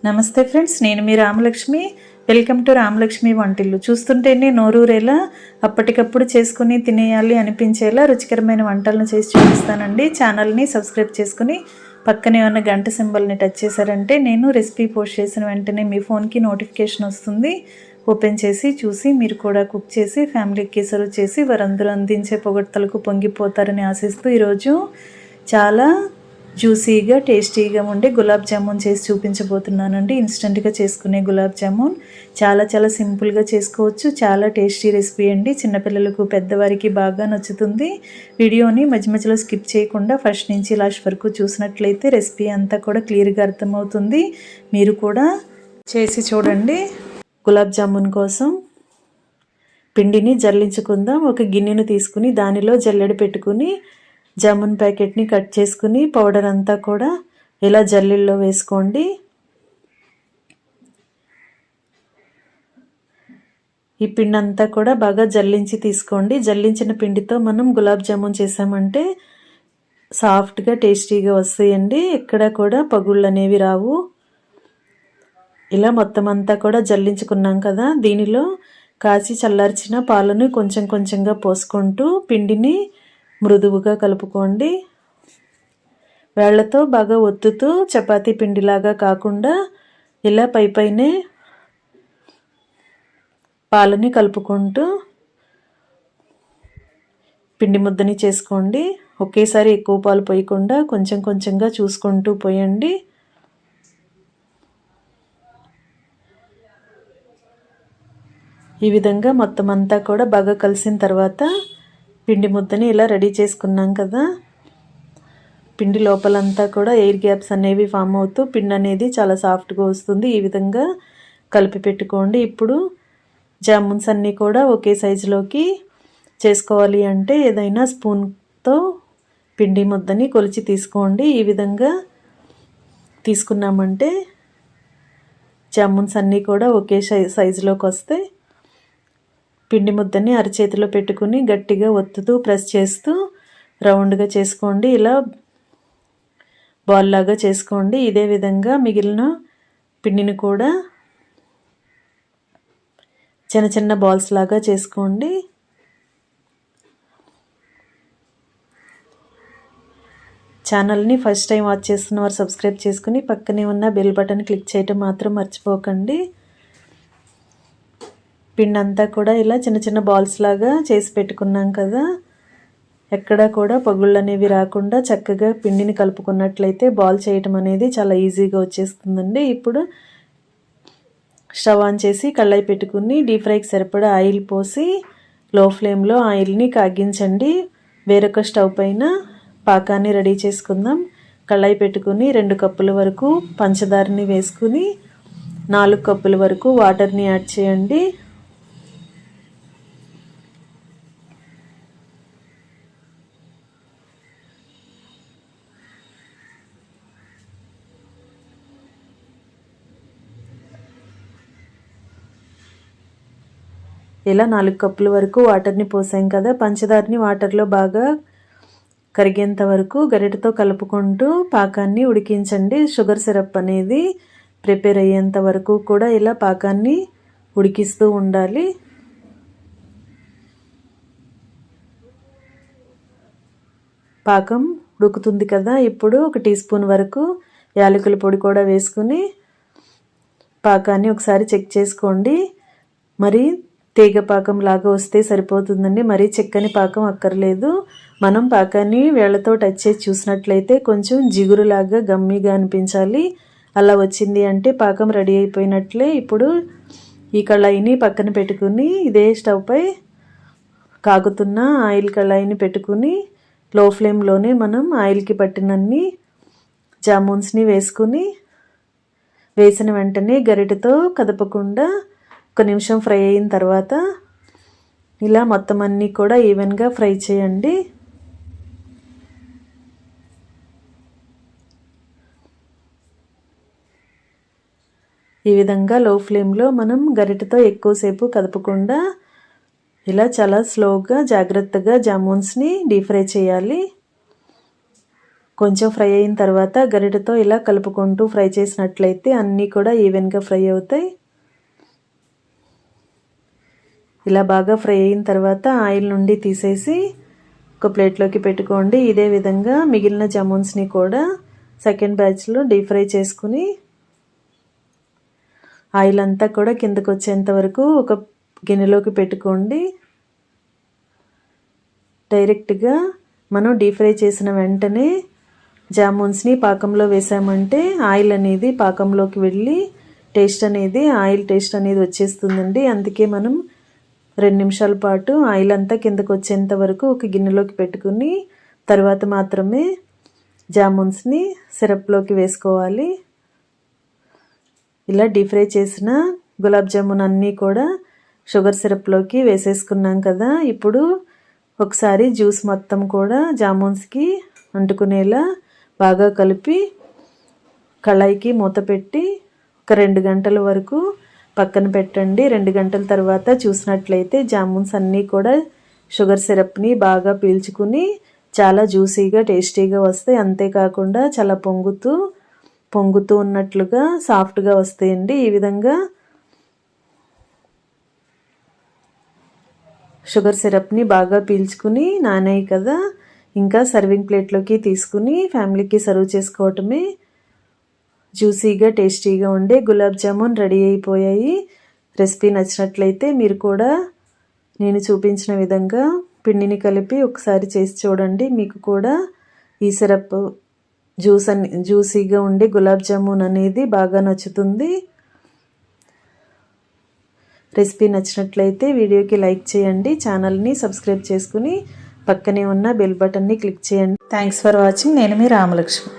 నమస్తే ఫ్రెండ్స్, నేను మీ రామలక్ష్మి. Welcome to Ramalakshmi Vantillu. చూస్తుంటేనే నోరూరేలా అప్పటికప్పుడు చేసుకుని తినేయాలి అనిపించేలా రుచికరమైన వంటలను చేసి చూపిస్తానండి. ఛానల్ని సబ్స్క్రైబ్ చేసుకుని పక్కనే ఉన్న గంట సింబల్ని టచ్ చేశారంటే నేను రెసిపీ పోస్ట్ చేసిన వెంటనే మీ ఫోన్కి నోటిఫికేషన్ వస్తుంది. ఓపెన్ చేసి చూసి మీరు కూడా కుక్ చేసి ఫ్యామిలీకి సర్వ్ చేసి వారందరూ అందించే పొగడ్తలకు పొంగిపోతారని ఆశిస్తూ ఈరోజు చాలా జ్యూసీగా టేస్టీగా ఉండే గులాబ్ జామున్ చేసి చూపించబోతున్నానండి. ఇన్స్టెంట్గా చేసుకునే గులాబ్ జామున్ చాలా సింపుల్గా చేసుకోవచ్చు. చాలా టేస్టీ రెసిపీ అండి. చిన్నపిల్లలకు పెద్దవారికి బాగా నచ్చుతుంది. వీడియోని మధ్యలో స్కిప్ చేయకుండా ఫస్ట్ నుంచి లాస్ట్ వరకు చూసినట్లయితే రెసిపీ అంతా కూడా క్లియర్గా అర్థమవుతుంది. మీరు కూడా చేసి చూడండి. గులాబ్ జామున్ కోసం పిండిని జల్లించుకుందాం. ఒక గిన్నెను తీసుకుని దానిలో జల్లెడ పెట్టుకుని జామున్ ప్యాకెట్ని కట్ చేసుకుని పౌడర్ అంతా కూడా ఇలా జల్లెల్లో వేసుకోండి. ఈ పిండి అంతా కూడా బాగా జల్లించి తీసుకోండి. జల్లించిన పిండితో మనం గులాబ్ జామున్ చేసామంటే సాఫ్ట్గా టేస్టీగా వస్తాయండి. ఎక్కడ కూడా పగుళ్ళు అనేవి రావు. ఇలా మొత్తం అంతా కూడా జల్లించుకున్నాం కదా, దీనిలో కాచి చల్లార్చిన పాలను కొంచెంగా పోసుకుంటూ పిండిని మృదువుగా కలుపుకోండి. వేళ్లతో బాగా ఒత్తుతూ చపాతీ పిండిలాగా కాకుండా ఇలా పైనే పాలని కలుపుకుంటూ పిండి ముద్దని చేసుకోండి. ఒకేసారి ఎక్కువ పాలు పోయకుండా కొంచెంగా చూసుకుంటూ పోయండి. ఈ విధంగా మొత్తం అంతా కూడా బాగా కలిసిన తర్వాత పిండి ముద్దని ఇలా రెడీ చేసుకున్నాం కదా, పిండి లోపలంతా కూడా ఎయిర్ గ్యాప్స్ అనేవి ఫామ్ అవుతూ పిండి అనేది చాలా సాఫ్ట్గా వస్తుంది. ఈ విధంగా కలిపి పెట్టుకోండి. ఇప్పుడు జామున్స్ అన్నీ కూడా ఒకే సైజులోకి చేసుకోవాలి అంటే ఏదైనా స్పూన్తో పిండి ముద్దని కొలిచి తీసుకోండి. ఈ విధంగా తీసుకున్నామంటే జామున్స్ అన్నీ కూడా ఒకే సైజులోకి వస్తాయి. పిండి ముద్దని అరచేతిలో పెట్టుకుని గట్టిగా ఒత్తుతూ ప్రెస్ చేస్తూ రౌండ్గా చేసుకోండి. ఇలా బాల్ లాగా చేసుకోండి. ఇదే విధంగా మిగిలిన పిండిని కూడా చిన్న బాల్స్ లాగా చేసుకోండి. ఛానల్ని ఫస్ట్ టైం వాచ్ చేస్తున్న వారు సబ్స్క్రైబ్ చేసుకుని పక్కనే ఉన్న బెల్ బటన్ క్లిక్ చేయటం మాత్రం మర్చిపోకండి. పిండి అంతా కూడా ఇలా చిన్న బాల్స్ లాగా చేసి పెట్టుకున్నాం కదా, ఎక్కడా కూడా పగుళ్ళు అనేవి రాకుండా చక్కగా పిండిని కలుపుకున్నట్లయితే బాల్ చేయటం అనేది చాలా ఈజీగా వచ్చేస్తుందండి. ఇప్పుడు స్టవ్ ఆన్ చేసి కళాయి పెట్టుకుని డీప్ ఫ్రైకి సరిపడా ఆయిల్ పోసి లో ఫ్లేమ్లో ఆయిల్ని కాగించండి. వేరొక స్టవ్ పైన పాకాన్ని రెడీ చేసుకుందాం. కళాయి పెట్టుకుని 2 కప్పుల వరకు పంచదారని వేసుకుని 4 కప్పుల వరకు వాటర్ని యాడ్ చేయండి. ఇలా 4 కప్పుల వరకు వాటర్ని పోసాం కదా, పంచదారని వాటర్లో బాగా కరిగేంత వరకు గరిటెతో కలుపుకుంటూ పాకాన్ని ఉడికించండి. షుగర్ సిరప్ అనేది ప్రిపేర్ అయ్యేంత వరకు కూడా ఇలా పాకాన్ని ఉడికిస్తూ ఉండాలి. పాకం ఉడుకుతుంది కదా, ఇప్పుడు 1 టీ స్పూన్ వరకు యాలకుల పొడి కూడా వేసుకుని పాకాన్ని ఒకసారి చెక్ చేసుకోండి. మరి తీగ పాకం లాగా వస్తే సరిపోతుందండి. మరీ చిక్కని పాకం అక్కర్లేదు. మనం పాకాన్ని వేళ్లతో టచ్ చేసి చూసినట్లయితే కొంచెం జిగురులాగా గమ్మీగా అనిపించాలి. అలా వచ్చింది అంటే పాకం రెడీ అయిపోయినట్లే. ఇప్పుడు ఈ కళాయిని పక్కన పెట్టుకుని ఇదే స్టవ్ పై కాగుతున్న ఆయిల్ కళాయిని పెట్టుకుని లో ఫ్లేమ్లోనే మనం ఆయిల్కి పట్టినన్ని జామున్స్ని వేసుకుని వేసిన వెంటనే గరిటెతో కదపకుండా 1 నిమిషం ఫ్రై అయిన తర్వాత ఇలా మొత్తం అన్నీ కూడా ఈవెన్గా ఫ్రై చేయండి. ఈ విధంగా లో ఫ్లేమ్లో మనం గరిటెతో ఎక్కువసేపు కదపకుండా ఇలా చాలా స్లోగా జాగ్రత్తగా జామున్స్ని డీప్ ఫ్రై చేయాలి. కొంచెం ఫ్రై అయిన తర్వాత గరిటెతో ఇలా కలుపుకుంటూ ఫ్రై చేసినట్లయితే అన్నీ కూడా ఈవెన్గా ఫ్రై అవుతాయి. ఇలా బాగా ఫ్రై అయిన తర్వాత ఆయిల్ నుండి తీసేసి ఒక ప్లేట్లోకి పెట్టుకోండి. ఇదే విధంగా మిగిలిన జామున్స్ని కూడా సెకండ్ బ్యాచ్లో డీప్ ఫ్రై చేసుకుని ఆయిల్ అంతా కూడా కిందకు వచ్చేంత వరకు ఒక గిన్నెలోకి పెట్టుకోండి. డైరెక్ట్గా మనం డీప్ ఫ్రై చేసిన వెంటనే జామున్స్ని పాకంలో వేసామంటే ఆయిల్ అనేది పాకంలోకి వెళ్ళి ఆయిల్ టేస్ట్ అనేది వచ్చేస్తుందండి. అందుకే మనం 2 నిమిషాల పాటు ఆయిల్ అంతా కిందకు వచ్చేంత వరకు ఒక గిన్నెలోకి పెట్టుకుని తర్వాత మాత్రమే జామున్స్ని సిరప్లోకి వేసుకోవాలి. ఇలా డీప్ ఫ్రై చేసిన గులాబ్ జామున్ అన్నీ కూడా షుగర్ సిరప్లోకి వేసేసుకున్నాం కదా. ఇప్పుడు ఒకసారి జ్యూస్ మొత్తం కూడా జామున్స్కి అంటుకునేలా బాగా కలిపి కళాయికి మూత పెట్టి ఒక 2 గంటల వరకు పక్కన పెట్టండి. 2 గంటల తర్వాత చూసినట్లయితే జామున్స్ అన్నీ కూడా షుగర్ సిరప్ని బాగా పీల్చుకుని చాలా జ్యూసీగా టేస్టీగా వస్తాయి. అంతేకాకుండా చాలా పొంగుతూ ఉన్నట్లుగా సాఫ్ట్గా వస్తాయండి. ఈ విధంగా షుగర్ సిరప్ని బాగా పీల్చుకుని నానాయి కదా, ఇంకా సర్వింగ్ ప్లేట్లోకి తీసుకుని ఫ్యామిలీకి సర్వ్ చేసుకోవటమే. జ్యూసీగా టేస్టీగా ఉండే గులాబ్ జామున్ రెడీ అయిపోయాయి. రెసిపీ నచ్చినట్లయితే మీరు కూడా నేను చూపించిన విధంగా పిండిని కలిపి ఒకసారి చేసి చూడండి. మీకు కూడా ఈ సిరప్ జ్యూసీగా ఉండే గులాబ్ జామున్ అనేది బాగా నచ్చుతుంది. రెసిపీ నచ్చినట్లయితే వీడియోకి లైక్ చేయండి, ఛానల్ని సబ్స్క్రైబ్ చేసుకుని పక్కనే ఉన్న బెల్ బటన్ని క్లిక్ చేయండి. Thanks for watching. నేను మీ రామలక్ష్మి.